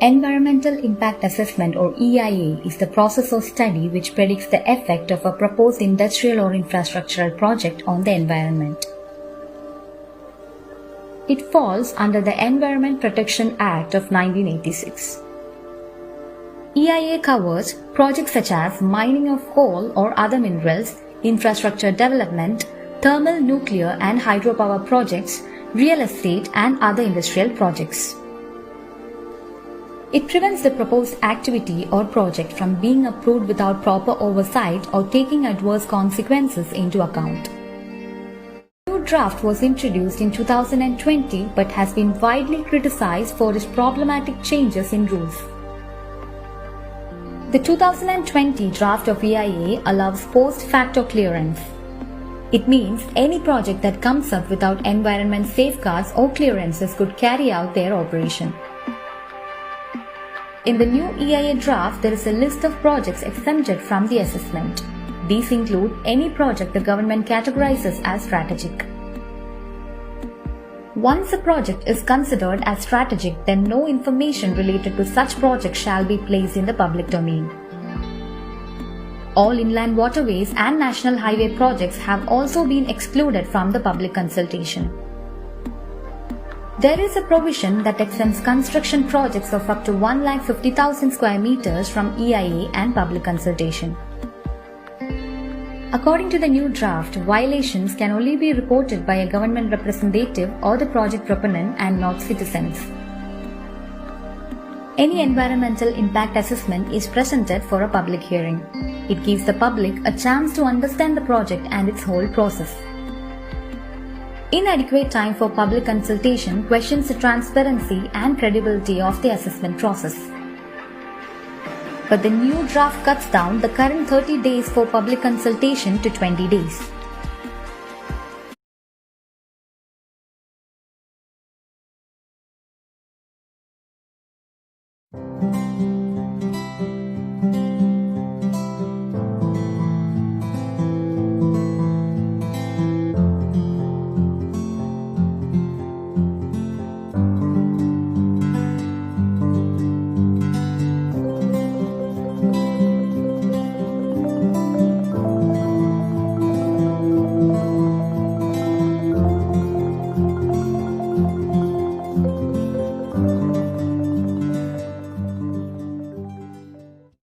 Environmental Impact Assessment or EIA is the process or study which predicts the effect of a proposed industrial or infrastructural project on the environment. It falls under the Environment Protection Act of 1986. EIA covers projects such as mining of coal or other minerals, infrastructure development, thermal, nuclear and hydropower projects, real estate and other industrial projects. It prevents the proposed activity or project from being approved without proper oversight or taking adverse consequences into account. The new draft was introduced in 2020 but has been widely criticized for its problematic changes in rules. The 2020 draft of EIA allows post-facto clearance. It means any project that comes up without environment safeguards or clearances could carry out their operation. In the new EIA draft, there is a list of projects exempted from the assessment. These include any project the government categorizes as strategic. Once a project is considered as strategic, then no information related to such project shall be placed in the public domain. All inland waterways and national highway projects have also been excluded from the public consultation. There is a provision that exempts construction projects of up to 1,50,000 square meters from EIA and public consultation. According to the new draft, violations can only be reported by a government representative or the project proponent and not citizens. Any environmental impact assessment is presented for a public hearing. It gives the public a chance to understand the project and its whole process. Inadequate time for public consultation questions the transparency and credibility of the assessment process. But the new draft cuts down the current 30 days for public consultation to 20 days.